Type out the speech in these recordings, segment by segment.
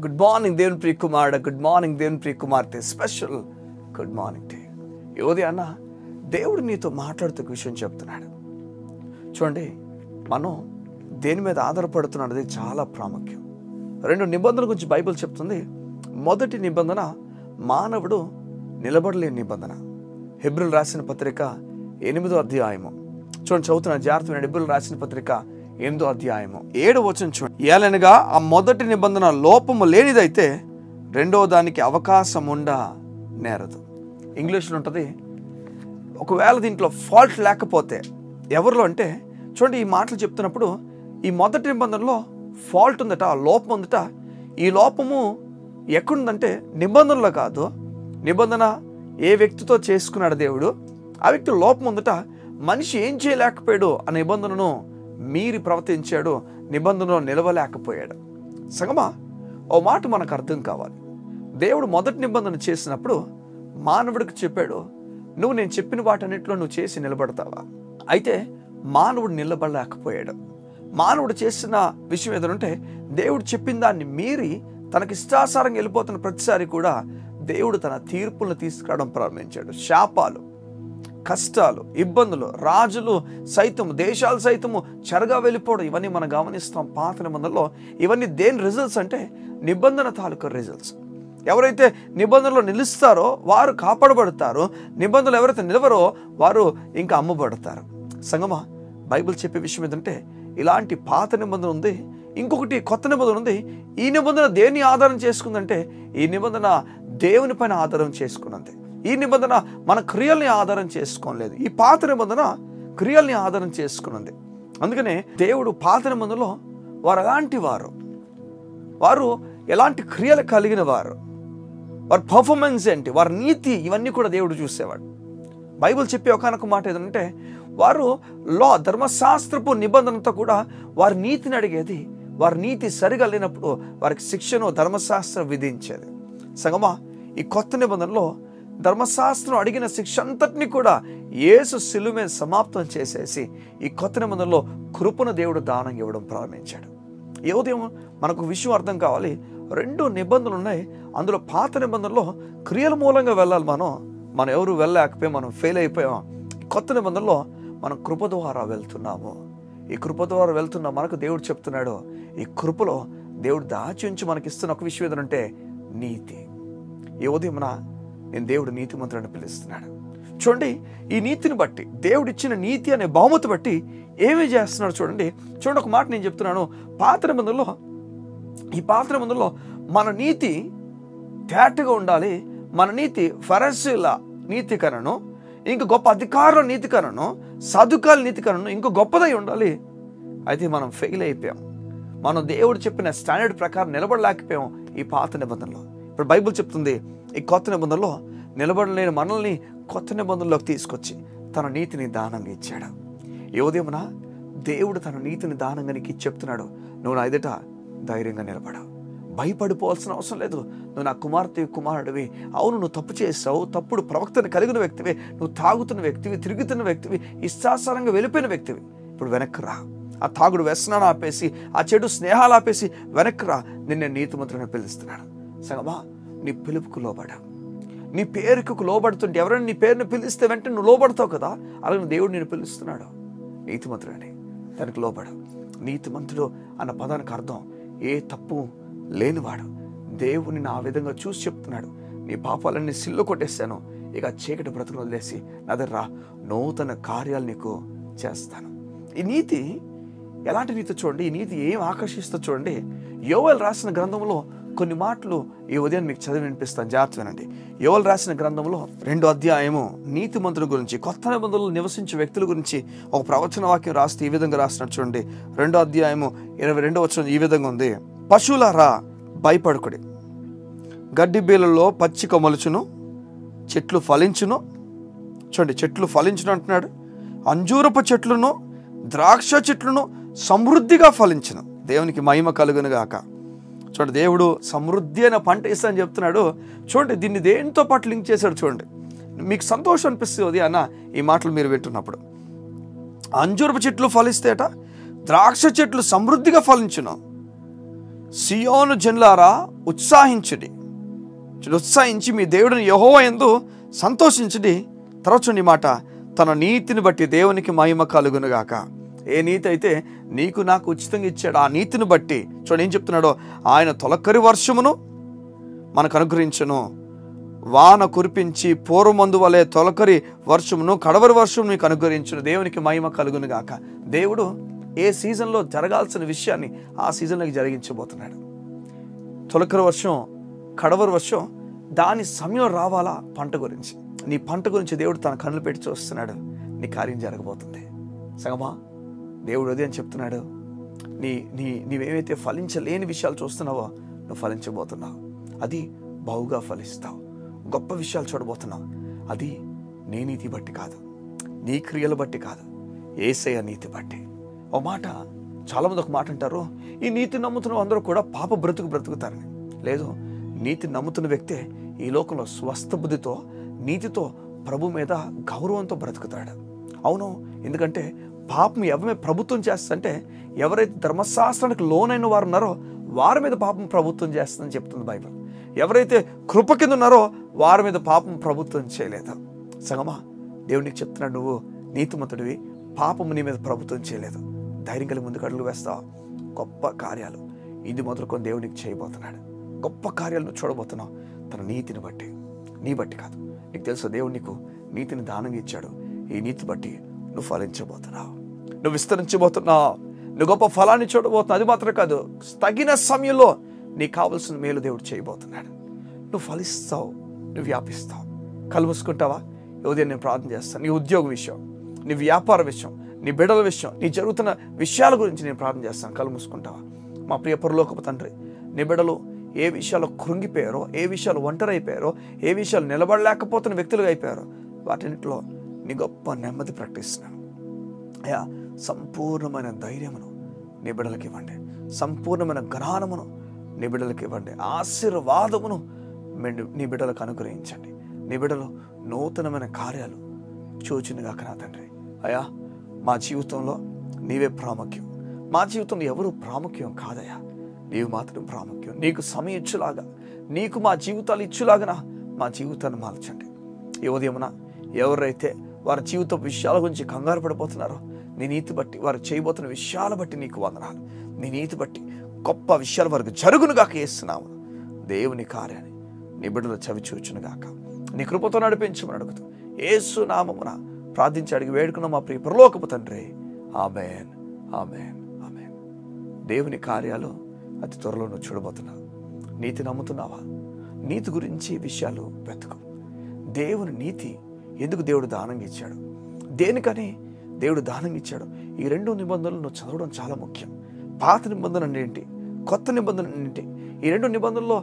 Good morning దేవుని ప్రియ కుమారుడు, good morning దేవుని ప్రియ కుమార్తె, స్పెషల్ గుడ్ మార్నింగ్ డే. యోది అన్న దేవుడు నీతో మాట్లాడుతూ విషయం చెప్తున్నాడు. చూడండి, మనం దేని మీద ఆధారపడుతున్నది చాలా ప్రాముఖ్యం. 2 నిబంధనల గురించి బైబిల్ చెప్తుంది. మొదటి నిబంధన మానవుడు నిలబడలేని నిబంధన. హెబ్రీయులు రాసిన పత్రిక 8వ అధ్యాయము చూడండి, చదువుతున్న జాగ్రత్త. హెబ్రీయులు రాసిన పత్రిక 8వ అధ్యాయము 7వ వచనం చూడండి. ఏలనగా ఆ మొదటి నిబంధన లోపము లేనిదైతే రెండవ దానికి అవకాశం నేరదు. ఇంగ్లీష్లో ఉంటుంది, ఒకవేళ దీంట్లో ఫాల్ట్ లేకపోతే ఎవరిలో అంటే, చూడండి ఈ మాటలు చెప్తున్నప్పుడు ఈ మొదటి నిబంధనలో ఫాల్ట్ ఉందట, ఆ లోపం ఉందట. ఈ లోపము ఎక్కడుందంటే నిబంధనలో కాదు. నిబంధన ఏ వ్యక్తితో చేసుకున్నాడు దేవుడు, ఆ వ్యక్తి లోపం ఉందట. మనిషి ఏం చేయలేకపోయాడు, ఆ నిబంధనను మీరి ప్రవర్తించాడు, నిబంధనలో నిలవలేకపోయాడు. సంగమా, ఓ మాట మనకు అర్థం కావాలి. దేవుడు మొదటి నిబంధన చేసినప్పుడు మానవుడికి చెప్పాడు, నువ్వు నేను చెప్పిన వాటన్నిటిలో నువ్వు చేసి నిలబడతావా? అయితే మానవుడు నిలబడలేకపోయాడు. మానవుడు చేసిన విషయం ఏదంటే, దేవుడు చెప్పిన దాన్ని మీరి తనకి ఇష్టాసారంగా వెళ్ళిపోతున్న ప్రతిసారి కూడా దేవుడు తన తీర్పులను తీసుకురావడం ప్రారంభించాడు. శాపాలు, కష్టాలు, ఇబ్బందులు, రాజులు సైతము, దేశాలు సైతము చెరగా వెళ్ళిపోవడం, ఇవన్నీ మనం గమనిస్తాం పాత నిబంధనలో. ఇవన్నీ దేని రిజల్ట్స్ అంటే నిబంధన తాలూకా రిజల్ట్స్. ఎవరైతే నిబంధనలో నిలుస్తారో వారు కాపాడబడతారు, నిబంధనలు ఎవరైతే నిలవరో వారు ఇంకా అమ్మబడతారు. సంగమా, బైబిల్ చెప్పే విషయం ఏంటంటే, ఇలాంటి పాత నిబంధన ఉంది, ఇంకొకటి కొత్త నిబంధన ఉంది. ఈ నిబంధన దేన్ని ఆధారం చేసుకుందంటే, ఈ నిబంధన దేవుని పైన ఆధారం చేసుకున్నది. ఈ నిబంధన మన క్రియల్ని ఆధారం చేసుకోలేదు. ఈ పాత నిబంధన క్రియల్ని ఆధారం చేసుకున్నది. అందుకనే దేవుడు పాత నిబంధనలో వారు ఎలాంటి వారు, వారు ఎలాంటి క్రియలు కలిగిన వారు, వారి పర్ఫార్మెన్స్ ఏంటి, వారి నీతి, ఇవన్నీ కూడా దేవుడు చూసేవాడు. బైబిల్ చెప్పే ఒకనొక మాట ఏదంటే, వారు ధర్మశాస్త్రపు నిబంధనతో కూడా వారి నీతిని అడిగేది. వారి నీతి సరిగా లేనప్పుడు వారికి శిక్షను ధర్మశాస్త్రం విధించేది. సంగమా, ఈ కొత్త నిబంధనలో ధర్మశాస్త్రం అడిగిన శిక్ష అంతటిని కూడా యేసు శిలువ మీద సమాప్తం చేసేసి ఈ కొత్త నిబంధనలో కృపను దేవుడు దానం ఇవ్వడం ప్రారంభించాడు. ఏ ఉదయం మనకు విషయం అర్థం కావాలి. 2 నిబంధనలు ఉన్నాయి. అందులో పాత నిబంధనలో క్రియల మూలంగా వెళ్ళాలి. మనం ఎవరు వెళ్ళలేకపోయాం, మనం ఫెయిల్ అయిపోయాం. కొత్త నిబంధనలో మనం కృప ద్వారా వెళ్తున్నాము. ఈ కృప ద్వారా వెళ్తున్న మనకు దేవుడు చెప్తున్నాడు, ఈ కృపలో దేవుడు దాచి ఉంచి మనకి ఇస్తున్న ఒక విషయం ఏదంటే నీతి. ఈ ఉదయం నేను దేవుడు నీతిమంతుడని పిలుస్తున్నాడు. చూడండి, ఈ నీతిని బట్టి, దేవుడు ఇచ్చిన నీతి అనే బహుమతి బట్టి ఏమి చేస్తున్నాడు చూడండి. ఒక మాట నేను చెప్తున్నాను. ఈ పాత నిబంధనలో మన నీతి తేటగా ఉండాలి. మన నీతి ఫరిసీయుల నీతి కనను, ఇంక గొప్ప అధికారుల నీతి కనను, సదుకాల నీతి కనను ఇంకో గొప్పదై ఉండాలి. అయితే మనం ఫెయిల్ అయిపోయాం. మనం దేవుడు చెప్పిన స్టాండర్డ్ ప్రకారం నిలబడలేకపోయాం ఈ పాత నిబంధనలో. ఇప్పుడు బైబిల్ చెప్తుంది, ఈ కొత్త నిబంధనలో నిలబడలేని మనల్ని కొత్త నిబంధనలోకి తీసుకొచ్చి తన నీతిని దానంగా ఇచ్చాడు. ఈ ఉదయమున దేవుడు తన నీతిని దానంగా నీకు చెప్తున్నాడు, నువ్వు నా ఎదుట ధైర్యంగా నిలబడవు, భయపడిపోవాల్సిన అవసరం లేదు. నువ్వు నా కుమార్తె కుమారుడివి. అవును, నువ్వు తప్పు చేస్తావు, తప్పుడు ప్రవక్తను కలిగిన వ్యక్తివి, నువ్వు తాగుతున్న వ్యక్తివి, తిరుగుతున్న వ్యక్తివి, ఇష్టాసారంగా వెళ్ళిపోయిన వ్యక్తివి. ఇప్పుడు వెనక్కి రా. ఆ తాగుడు వ్యసనాన్ని ఆపేసి, ఆ చెడు స్నేహాలు ఆపేసి వెనక్కి రా. నిన్ను నీతిమంతుడని పిలుస్తున్నాడు. సంగమా, నీ పిలుపుకు లోబడా. నీ పేరుకు లోబడుతుంటే, ఎవరైనా నీ పేరుని పిలిస్తే వెంటనే నువ్వు లోబడతావు కదా, అలాగే దేవుడు నేను పిలుస్తున్నాడు నీతిమంతుడని. దానికి లోబడు. నీతిమంతుడు అన్న పదానికి అర్థం ఏ తప్పు లేనివాడు. దేవుని ఆ విధంగా చూసి చెప్తున్నాడు, నీ పాపాలన్నీ సిల్లు కొట్టేస్తాను, ఇక చీకటి బ్రతుకును వదిలేసి నా దగ్గర రా, నూతన కార్యాలు నీకు చేస్తాను. ఈ నీతి ఎలాంటి నీతి చూడండి. ఈ నీతి ఏం ఆకర్షిస్తో చూడండి. యోవేలు రాసిన గ్రంథంలో కొన్ని మాటలు ఈ ఉదయం మీకు చదివి వినిపిస్తాను, జాగ్రత్త వినండి. యోవేలు రాసిన గ్రంథంలో 2వ అధ్యాయము నీతిమంతుల గురించి, కొత్త నిబంధనలు నివసించే వ్యక్తుల గురించి ఒక ప్రవచన వాక్యం రాస్తే ఈ విధంగా రాసినట్టు చూడండి. 2వ అధ్యాయము 22వ వచనం ఈ విధంగా ఉంది. పశువులారా భయపడకుడి, గడ్డి బీలలో పచ్చిక మొలుచును, చెట్లు ఫలించును. చూడండి, చెట్లు ఫలించును అంటున్నాడు. అంజూరపు చెట్లను ద్రాక్ష చెట్లను సమృద్ధిగా ఫలించును. దేవునికి మహిమ కలుగును గాక. చూడండి, దేవుడు సమృద్ధి అయిన పంట ఇస్తానని చెప్తున్నాడు. చూడండి, దీన్ని దేనితో పాటు లింక్ చేశాడు చూడండి. మీకు సంతోషం అనిపిస్తుంది అన్న ఈ మాటలు మీరు వింటున్నప్పుడు. అంజూరపు చెట్లు ఫలిస్తేట, ద్రాక్ష చెట్లు సమృద్ధిగా ఫలించును, సియోను జనులారా ఉత్సాహించుడి, ఉత్సాహించి మీ దేవుడిని యెహోవా యందు సంతోషించుడి. తర్వాత చూడండి మాట, తన నీతిని బట్టి దేవునికి మహిమ కలుగునుగాక. ఏ నీతి అయితే నీకు నాకు ఉచితంగా ఇచ్చాడు, ఆ నీతిని బట్టి చూడండి ఏం చెప్తున్నాడో, ఆయన తొలకరి వర్షమును మనకు అనుగ్రహించును, వాన కురిపించి పూర్వమందు వలె తొలకరి వర్షమును కడవరి వర్షం నీకు అనుగ్రహించును, దేవునికి మహిమ కలుగును గాక. దేవుడు ఏ సీజన్లో జరగాల్సిన విషయాన్ని ఆ సీజన్లోకి జరిగించబోతున్నాడు. తొలకరి వర్షం, కడవరి వర్షం, దాని సమయం రావాలా పంట గురించి, నీ పంట గురించి దేవుడు తన కన్నులు పెట్టి చూస్తున్నాడు. నీ కార్యం జరగబోతుంది. సగమా దేవుడు అదే అని చెప్తున్నాడు, నీవేమైతే ఫలించలేని విషయాలు చూస్తున్నావో నువ్వు ఫలించబోతున్నావు. అది బహుగా ఫలిస్తావు. గొప్ప విషయాలు చూడబోతున్నావు. అది నీ నీతి బట్టి కాదు, నీ క్రియలు బట్టి కాదు, యేసయ్య నీతి బట్టి. ఒక మాట, చాలామంది ఒక మాట అంటారు, ఈ నీతి నమ్ముతున్న అందరూ కూడా పాప బ్రతుకుతారని. లేదు, నీతి నమ్ముతున్న వ్యక్తే ఈ లోకంలో స్వస్థ బుద్ధితో, నీతితో, ప్రభు మీద గౌరవంతో బ్రతుకుతాడు. అవును, ఎందుకంటే పాపం ఎవరి ప్రభుత్వం చేస్తుందంటే, ఎవరైతే ధర్మశాస్త్రానికి లోనైన వారు ఉన్నారో వారి మీద పాపం ప్రభుత్వం చేస్తుందని చెప్తుంది బైబిల్. ఎవరైతే కృప కింద ఉన్నారో వారి మీద పాపం ప్రభుత్వం చేయలేదు. సగమా దేవునికి చెప్తున్నాడు, నువ్వు నీతిమంతుడివి, పాపము నీ మీద ప్రభుత్వం చేయలేదు. ధైర్యం కలిగి ముందుకు అడుగులు వేస్తావు. గొప్ప కార్యాలు ఇది మొదలుకొని దేవునికి చేయబోతున్నాడు. గొప్ప కార్యాలు నువ్వు చూడబోతున్నావు తన నీతిని బట్టి, నీ బట్టి కాదు. నీకు తెలుసు దేవుడు నీకు నీతిని దానంగా ఇచ్చాడు. ఈ నీతి బట్టి నువ్వు ఫలించబోతున్నావు, నువ్వు విస్తరించబోతున్నావు, నువ్వు గొప్ప ఫలాన్ని చూడబోతున్నావు. అది మాత్రం కాదు, తగిన సమయంలో నీకు కావలసిన మేలు దేవుడు చేయబోతున్నాడు. నువ్వు ఫలిస్తావు, నువ్వు వ్యాపిస్తావు. కళ్ళు మూసుకుంటావా? ఉదయం నేను ప్రార్థన చేస్తాను. నీ ఉద్యోగ విషయం, నీ వ్యాపార విషయం, నీ బిడ్డల విషయం, నీ జరుగుతున్న విషయాల గురించి నేను ప్రార్థన చేస్తాను. కళ్ళు మూసుకుంటావా? మా ప్రియ పరలోకపు తండ్రి, నీ బిడ్డలు ఏ విషయాలు కృంగిపోయారో, ఏ విషయాలు ఒంటరి అయిపోయారో, ఏ విషయాలు నిలబడలేకపోతున్న వ్యక్తులుగా అయిపోయారో, వాటిన్నిటిలో నీ గొప్ప నెమ్మది ప్రకటిస్తున్నాను. అయ్యా, సంపూర్ణమైన ధైర్యమును నీ బిడ్డలకు ఇవ్వండి, సంపూర్ణమైన జ్ఞానమును నీ బిడ్డలకు ఇవ్వండి, ఆశీర్వాదమును నీ బిడ్డలకు అనుగ్రహించండి. నీ బిడ్డలు నూతనమైన కార్యాలు చూచునుగాక నా తండ్రి. అయ్యా, మా జీవితంలో నీవే ప్రాముఖ్యం. మా జీవితంలో ఎవరు ప్రాముఖ్యం కాదయ్యా, నీవు మాత్రం ప్రాముఖ్యం. నీకు సమయం ఇచ్చులాగా, నీకు మా జీవితాలు ఇచ్చులాగా మా జీవితాన్ని మార్చండి. ఈ ఉదయమున ఎవరైతే వారి జీవిత విషయాల గురించి కంగారు పడిపోతున్నారో, నీ నీతి బట్టి వారు చేయబోతున్న విషయాల బట్టి నీకు వందనాలు. నీ నీతి బట్టి గొప్ప విషయాలు వారికి జరుగునుగాక యేసునామమున. దేవుని కార్యాన్ని నీ బిడ్డలు చవి చూచునుగాక. నీ కృపతో నడిపించమని అడుగుతూ యేసు నామమున ప్రార్థించి అడిగి వేడుకున్న మా ప్రియ పరలోకపు తండ్రి. ఆమేన్, ఆమేన్, ఆమేన్. దేవుని కార్యాలు అతి త్వరలో నువ్వు చూడబోతున్నావు. నీతి నమ్ముతున్నావా? నీతి గురించి విషయాలు వెతుకు. దేవుని నీతి ఎందుకు దేవుడు దానంగా ఇచ్చాడు, దేనికని దేవుడు దానంగా ఇచ్చాడు, ఈ రెండు నిబంధనలు నువ్వు చదవడం చాలా ముఖ్యం. పాత నిబంధన ఏంటి, కొత్త నిబంధన ఏంటి, ఈ రెండు నిబంధనల్లో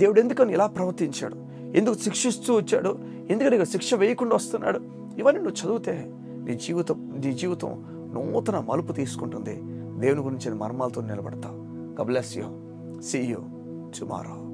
దేవుడు ఎందుకని ఇలా ప్రవర్తించాడు, ఎందుకు శిక్షిస్తూ వచ్చాడు, ఎందుకని శిక్ష వేయకుండా వస్తున్నాడు, ఇవన్నీ నువ్వు చదివితే నీ జీవితం నూతన మలుపు తీసుకుంటుంది. దేవుని గురించి మర్మాలతో నిలబడతావు. God bless you. See you tomorrow.